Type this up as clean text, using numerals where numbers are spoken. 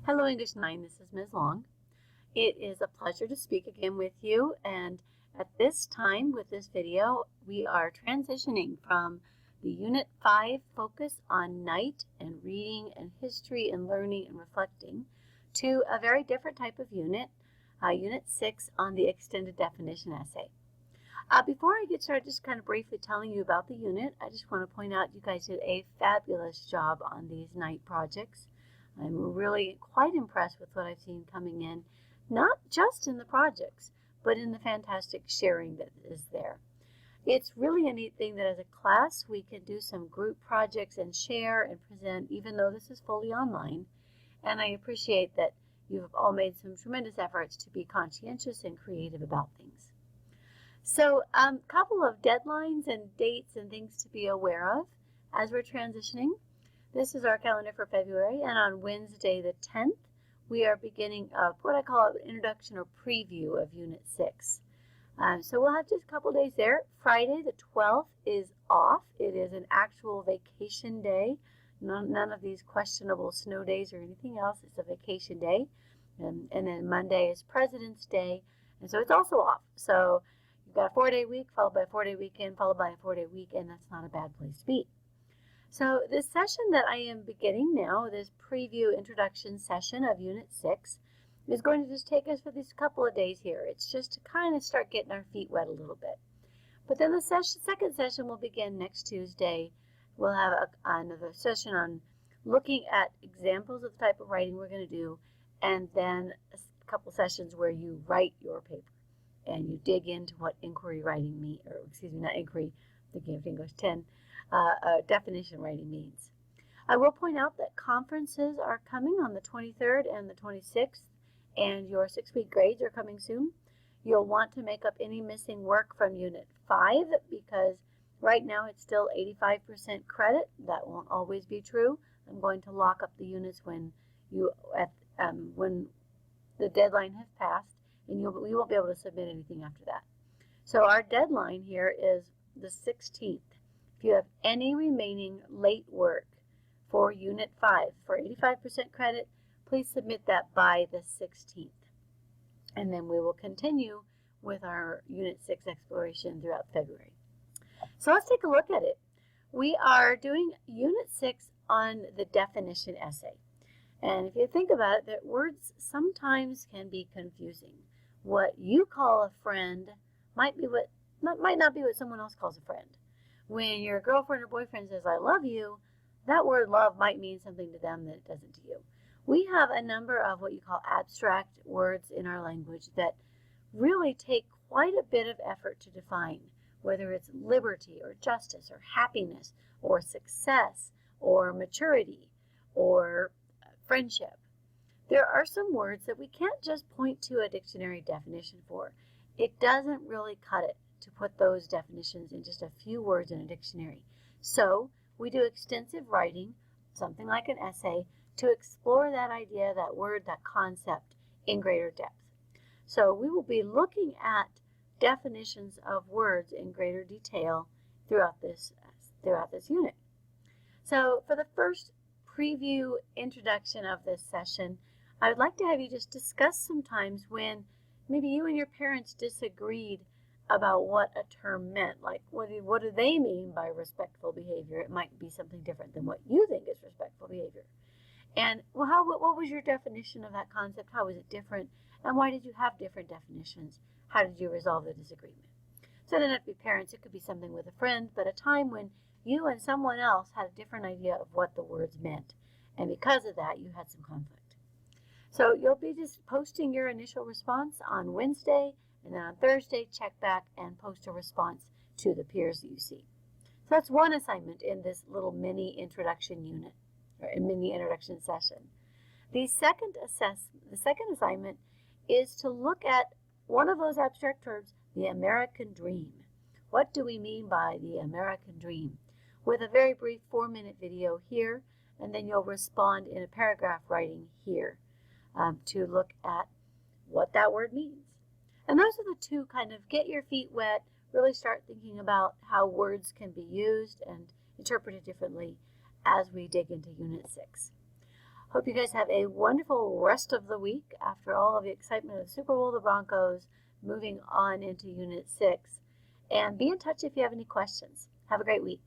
Hello English 9, this is Ms. Long. It is a pleasure to speak again with you, and at this time with this video we are transitioning from the Unit 5 focus on night and reading and history and learning and reflecting to a very different type of unit, Unit 6 on the extended definition essay. Before I get started just kind of briefly telling you about the unit, I just want to point out you guys did a fabulous job on these night projects. I'm really quite impressed with what I've seen coming in, not just in the projects, but in the fantastic sharing that is there. It's really a neat thing that as a class we can do some group projects and share and present, even though this is fully online. And I appreciate that you've all made some tremendous efforts to be conscientious and creative about things. So a couple of deadlines and dates and things to be aware of as we're transitioning. This is our calendar for February, and on Wednesday the 10th, we are beginning what I call an introduction or preview of Unit 6. So we'll have just a couple days there. Friday the 12th is off. It is an actual vacation day. None of these questionable snow days or anything else. It's a vacation day. And then Monday is President's Day, and so it's also off. So you've got a 4-day week, followed by a 4-day weekend, followed by a 4-day weekend. That's not a bad place to be. So this session that I am beginning now, this preview introduction session of Unit 6, is going to just take us for these couple of days here. It's just to kind of start getting our feet wet a little bit. But then the second session will begin next Tuesday. We'll have another session on looking at examples of the type of writing we're going to do, and then a couple sessions where you write your paper and you dig into what inquiry writing means, or excuse me, not inquiry, thinking of English 10, definition writing means. I will point out that conferences are coming on the 23rd and the 26th, and your 6-week grades are coming soon. You'll want to make up any missing work from Unit 5 because right now it's still 85% credit. That won't always be true. I'm going to lock up the units when the deadline has passed, and you won't be able to submit anything after that. So our deadline here is the 16th. If you have any remaining late work for Unit 5 for 85% credit, please submit that by the 16th. And then we will continue with our Unit 6 exploration throughout February. So let's take a look at it. We are doing Unit 6 on the definition essay. And if you think about it, that words sometimes can be confusing. What you call a friend might not be what someone else calls a friend. When your girlfriend or boyfriend says, I love you, that word love might mean something to them that it doesn't to you. We have a number of what you call abstract words in our language that really take quite a bit of effort to define, whether it's liberty or justice or happiness or success or maturity or friendship. There are some words that we can't just point to a dictionary definition for. It doesn't really cut it to put those definitions in just a few words in a dictionary. So we do extensive writing, something like an essay, to explore that idea, that word, that concept in greater depth. So we will be looking at definitions of words in greater detail throughout this unit. So for the first preview introduction of this session, I would like to have you just discuss some times when maybe you and your parents disagreed about what a term meant. Like, what do they mean by respectful behavior? It might be something different than what you think is respectful behavior. And well, what was your definition of that concept? How was it different? And why did you have different definitions? How did you resolve the disagreement? So it doesn't have to be parents. It could be something with a friend, but a time when you and someone else had a different idea of what the words meant. And because of that, you had some conflict. So you'll be just posting your initial response on Wednesday, and then on Thursday, check back and post a response to the peers that you see. So that's one assignment in this little mini introduction unit, or a mini introduction session. The second assignment is to look at one of those abstract terms, the American dream. What do we mean by the American dream? With a very brief 4-minute video here, and then you'll respond in a paragraph writing here to look at what that word means. And those are the two kind of get your feet wet, really start thinking about how words can be used and interpreted differently as we dig into Unit 6. Hope you guys have a wonderful rest of the week after all of the excitement of Super Bowl, the Broncos, moving on into Unit 6. And be in touch if you have any questions. Have a great week.